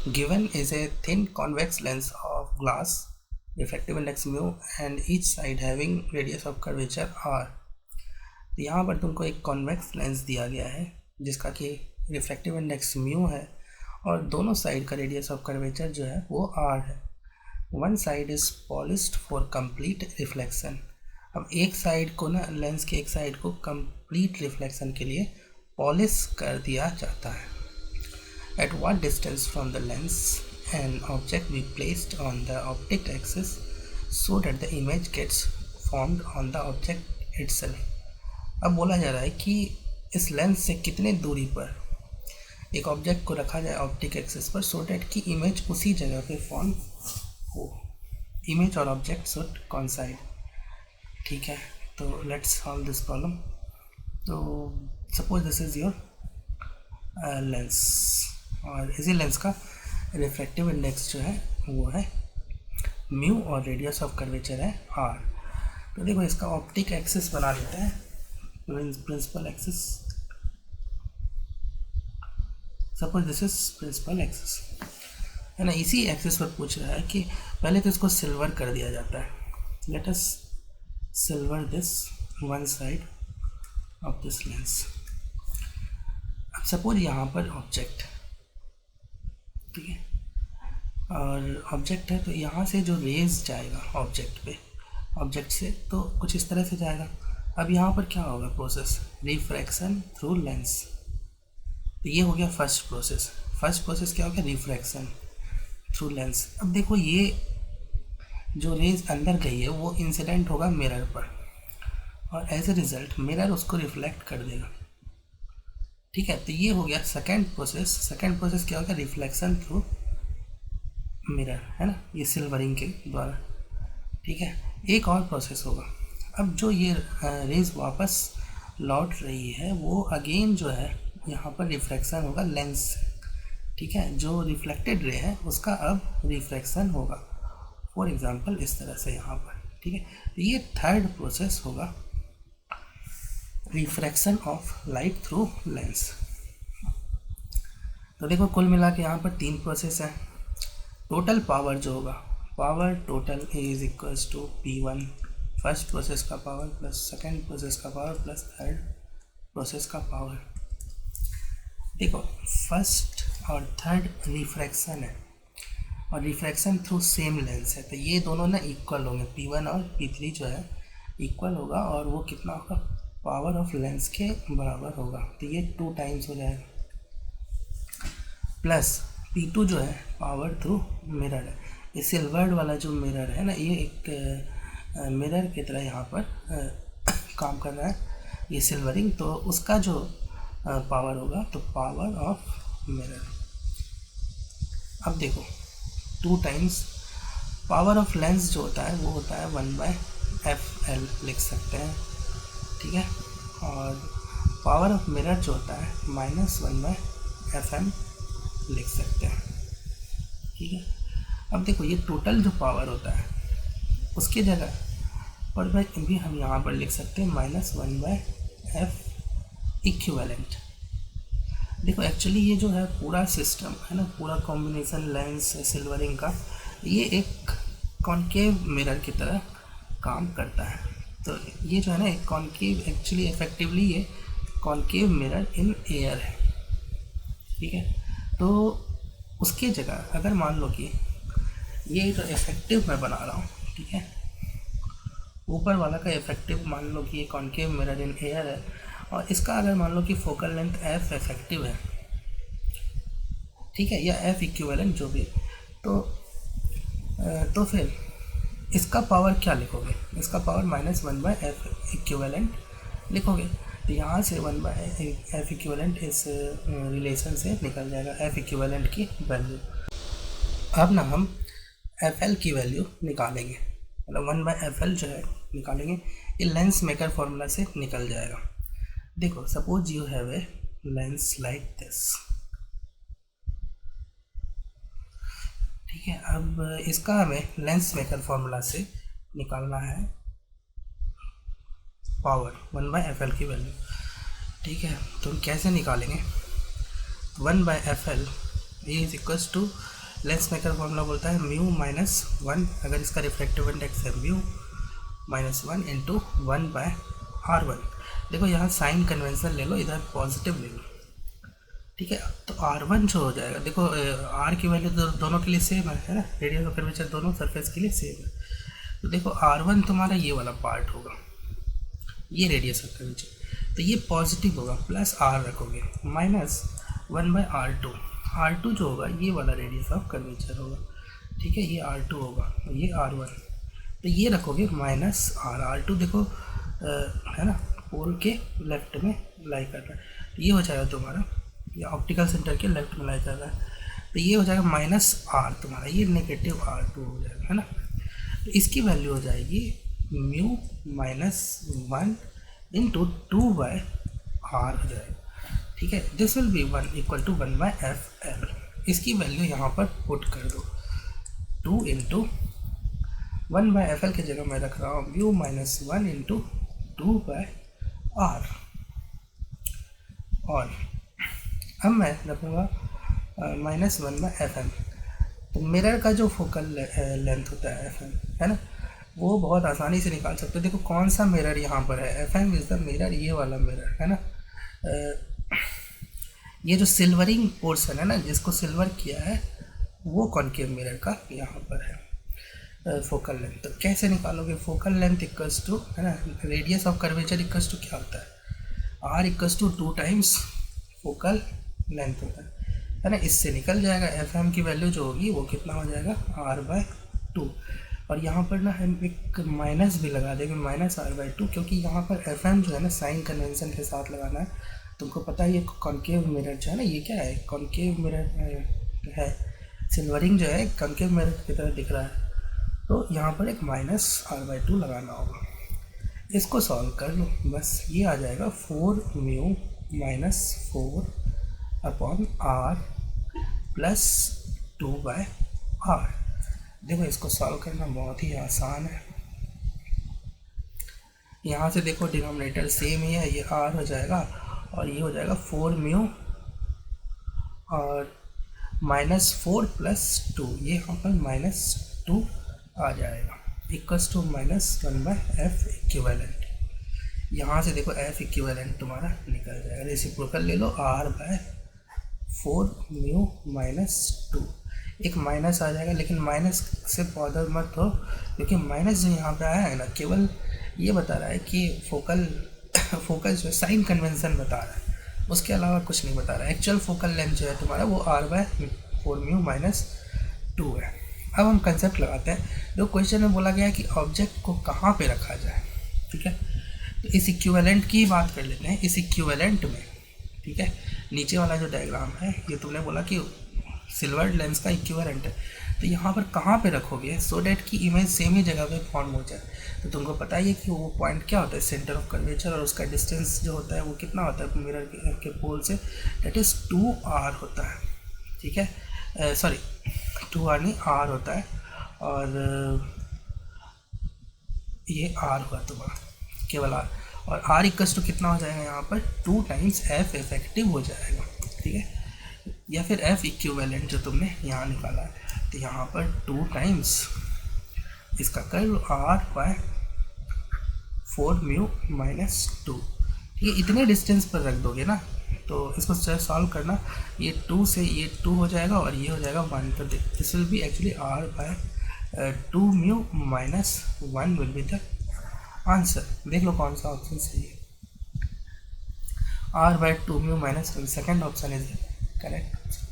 Given is a thin convex lens of glass, refractive index mu and each side having radius of curvature r. तो यहाँ पर तुमको एक convex lens दिया गया है जिसका कि रिफ्रैक्टिव इंडेक्स म्यू है और दोनों साइड का रेडियस ऑफ कर्वेचर जो है वो r है. One side is polished for complete reflection. अब एक साइड को ना, लेंस के एक साइड को कंप्लीट रिफ्लेक्शन के लिए पॉलिश कर दिया जाता है. At what distance from the lens an object be placed on the optic axis so that the image gets formed on the object itself. अब बोला जा रहा है कि इस लेंस से कितने दूरी पर एक ऑब्जेक्ट को रखा जाए ऑप्टिक एक्सिस पर सो डैट कि इमेज उसी जगह पे फॉर्म हो. इमेज और ऑब्जेक्ट शुड कोइंसाइड. ठीक है, तो लेट्स सॉल्व दिस प्रॉब्लम. तो suppose this is your lens और इसी लेंस का रिफ्रैक्टिव इंडेक्स जो है वो है म्यू और रेडियस ऑफ कर्वेचर है आर. तो देखो इसका ऑप्टिक एक्सिस बना लेते हैं, principal axis. Suppose this is principal axis है ना. इसी एक्सिस पर पूछ रहा है कि पहले तो इसको सिल्वर कर दिया जाता है. Let us silver this one side of this lens. अब सपोज यहाँ पर ऑब्जेक्ट, ठीक है, और ऑब्जेक्ट है तो यहाँ से जो रेज जाएगा ऑब्जेक्ट से तो कुछ इस तरह से जाएगा. अब यहाँ पर क्या होगा प्रोसेस, रिफ्रैक्शन थ्रू लेंस. तो ये हो गया फर्स्ट प्रोसेस क्या हो गया, रिफ्रैक्शन थ्रू लेंस. अब देखो ये जो रेज अंदर गई है वो इंसिडेंट होगा मिरर पर और एज ए रिज़ल्ट मिरर उसको रिफ्लेक्ट कर देगा. ठीक है, तो ये हो गया सेकंड प्रोसेस क्या होगा, रिफ्लेक्शन थ्रू मिरर है ना, ये सिल्वरिंग के द्वारा. ठीक है, एक और प्रोसेस होगा. अब जो ये रेज वापस लौट रही है वो अगेन जो है यहाँ पर रिफ्लेक्शन होगा लेंस से. ठीक है, जो रिफ्लेक्टेड रे है उसका अब रिफ्लेक्शन होगा फॉर एग्जांपल इस तरह से यहाँ पर. ठीक है, तो ये थर्ड प्रोसेस होगा, refraction of light through lens. तो देखो कुल मिला के यहाँ पर 3 प्रोसेस है. टोटल पावर जो होगा, power total is equals to P1 first process का पावर प्लस सेकंड प्रोसेस का पावर प्लस थर्ड प्रोसेस का पावर. देखो फर्स्ट और थर्ड रिफ्रैक्शन है और रिफ्रैक्शन थ्रू सेम लेंस है तो ये दोनों ना इक्वल होंगे. P1 और P3 जो है इक्वल होगा और वो कितना होगा, पावर ऑफ लेंस के बराबर होगा. तो ये 2 टाइम्स हो जाएगा. प्लस P2 जो है पावर थ्रू मिरर है. ये सिल्वर्ड वाला जो मिरर है ना, ये एक मिरर की तरह यहाँ पर काम कर रहा है ये सिल्वरिंग. तो उसका जो पावर होगा तो पावर ऑफ मिरर. अब देखो 2 टाइम्स पावर ऑफ लेंस जो होता है वो होता है 1/FL लिख सकते हैं. ठीक है, और पावर ऑफ मिरर जो होता है -1/FM लिख सकते हैं. ठीक है, अब देखो ये टोटल जो पावर होता है उसकी जगह पर भाई भी हम यहाँ पर लिख सकते हैं -1/F इक्विवेलेंट. देखो एक्चुअली ये जो है पूरा सिस्टम है ना, पूरा कॉम्बिनेशन लेंस सिल्वरिंग का, ये एक कॉन्केव मिरर की तरह काम करता है. तो ये जो है ना एक कॉन्केव, एक्चुअली इफेक्टिवली ये कॉन्केव मिरर इन एयर है. ठीक है, तो उसके जगह अगर मान लो कि ये जो इफेक्टिव मैं बना रहा हूँ, ठीक है, ऊपर वाला का इफेक्टिव मान लो कि ये कॉन्केव मिरर इन एयर है और इसका अगर मान लो कि फोकल लेंथ F इफेक्टिव है, ठीक है, या F इक्विवेलेंट जो भी, तो फिर इसका पावर क्या लिखोगे, इसका पावर -1/F इक्विवेलेंट लिखोगे. तो यहाँ से 1/F इक्विवेलेंट इस रिलेशन से निकल जाएगा, F इक्विवेलेंट की वैल्यू. अब ना हम FL की वैल्यू निकालेंगे, मतलब 1/FL जो है निकालेंगे. ये लेंस मेकर फॉर्मूला से निकल जाएगा. देखो suppose you have a lens like this. ठीक है, अब इसका हमें लेंस मेकर फॉर्मूला से निकालना है पावर 1/FL की वैल्यू. ठीक है, तो हम कैसे निकालेंगे, 1/FL is equals to lens maker formula बोलता है म्यू माइनस वन, अगर इसका रिफ्रैक्टिव इंडेक्स है mu minus one into one by r one. देखो यहाँ साइन कन्वेंशन ले लो, इधर पॉजिटिव ले लो, ठीक है। तो आर वन जो हो जाएगा, देखो आर की वैल्यू दोनों के लिए सेम है ना, रेडियस ऑफ कर्वेचर दोनों सरफेस के लिए सेम है। तो देखो आर वन तुम्हारा ये वाला पार्ट होगा, ये रेडियस ऑफ कर्वेचर, तो ये पॉजिटिव होगा, प्लस आर रखोगे, minus one by r two जो होगा ये वाला रेडियस ऑफ कर्वेचर होगा, ठीक है। ये आर टू होगा, ये आर वन, तो ये रखोगे माइनस आर टू। देखो है ना, पोल के लेफ्ट में लाई कर रहा है, तो ये हो जाएगा तुम्हारा, ये ऑप्टिकल सेंटर के लेफ्ट में लाई कर रहा है, तो ये हो जाएगा माइनस आर तुम्हारा, ये नेगेटिव आर टू हो जाएगा, है ना। तो इसकी वैल्यू हो जाएगी mu minus one into two by R हो जाएगा, ठीक है। This will be one equal to one by F L. इसकी वैल्यू यहाँ पर पुट कर दो, two into one by F L की जगह मैं रख रहा हूँ mu minus one into two by R, और अब मैं रखूँगा minus one by F M. तो मिरर का जो फोकल लेंथ होता है एफ एम, है ना, वो बहुत आसानी से निकाल सकते हो। देखो कौन सा मिरर यहाँ पर है, F M is the mirror, ये वाला मिरर है ना। ये जो सिल्वरिंग पोर्शन है ना, जिसको सिल्वर किया है, वो कॉनकेव मिरर का यहाँ पर है फोकल लेंथ। तो कैसे निकालोगे, फोकल लेंथ इक्वल्स टू, है ना, radius of curvature equals to क्या होता है, R equals to two times focal length होता है ना। इससे निकल जाएगा एफ एम की वैल्यू जो होगी वो कितना हो जाएगा, आर बाय टू। और यहाँ पर ना हम एक माइनस भी लगा देंगे, माइनस आर बाय टू, क्योंकि यहाँ पर एफ एम जो है ना साइन कन्वेंशन के साथ लगाना है। तुमको पता है ये कॉनकेव मिरर जो है ना, ये क्या है, कॉनकेव मिरर है, सिल्वरिंग जो है कॉनकेव मिरर की तरह दिख रहा है, तो यहाँ पर एक माइनस आर बाय टू लगाना होगा। इसको सॉल्व कर लो, बस ये आ जाएगा four mu minus four upon R plus two by R. देखो इसको सॉल्व करना बहुत ही आसान है। यहाँ से देखो डिनोमिनेटर सेम ही है, ये आर हो जाएगा और ये हो जाएगा फोर म्यू और माइनस फोर प्लस टू, ये यहाँ पर माइनस टू आ जाएगा, equals to minus one by F equivalent. यहाँ से देखो एफ इक्विवेलेंट तुम्हारा निकल जाएगा, रेसिप्रोकल ले लो, R by four mu minus two, एक माइनस आ जाएगा, लेकिन माइनस से बॉदर मत हो, क्योंकि माइनस जो यहाँ पे आया है ना, केवल ये बता रहा है कि फोकल जो साइन कन्वेंशन बता रहा है, उसके अलावा कुछ नहीं बता रहा है। एक्चुअल फोकल लेंथ जो है तुम्हारा वो R by four mu minus two है। अब हम कंसेप्ट लगाते हैं। जो क्वेश्चन में बोला गया है कि ऑब्जेक्ट को कहाँ पे रखा जाए, ठीक है, तो इस इक्विवेलेंट की बात कर लेते हैं। इस इक्विवेलेंट में, ठीक है, नीचे वाला जो डायग्राम है ये तुमने बोला कि सिल्वर लेंस का इक्विवेलेंट है, तो यहाँ पर कहाँ पे रखोगे सो डैट कि इमेज सेम ही जगह पे फॉर्म हो जाए। तो तुमको पता ही है कि वो पॉइंट क्या होता है, सेंटर ऑफ कर्वेचर, और उसका डिस्टेंस जो होता है वो कितना होता है मिरर के पोल से, डेट इज़ 2r होता है, ठीक है, सॉरी 2r नहीं r होता है, और ये r हुआ तुम्हारा केवल r, और r इक्वल्स टू कितना हो जाएगा यहाँ पर 2 टाइम्स f इफेक्टिव हो जाएगा, ठीक है, या फिर f इक्विवेलेंट जो तुमने यहाँ निकाला है, तो यहाँ पर 2 टाइम्स इसका कर लो r बाय 4 म्यू माइनस 2, ठीक है। इतने डिस्टेंस पर रख दोगे ना, तो इसको सॉल्व करना, ये 2 से ये 2 हो जाएगा और ये हो जाएगा 1, तो this will be actually r by 2 mu minus 1 will be the answer. देख लो कौन सा ऑप्शन सही है, r by 2 mu minus 1, second option is correct.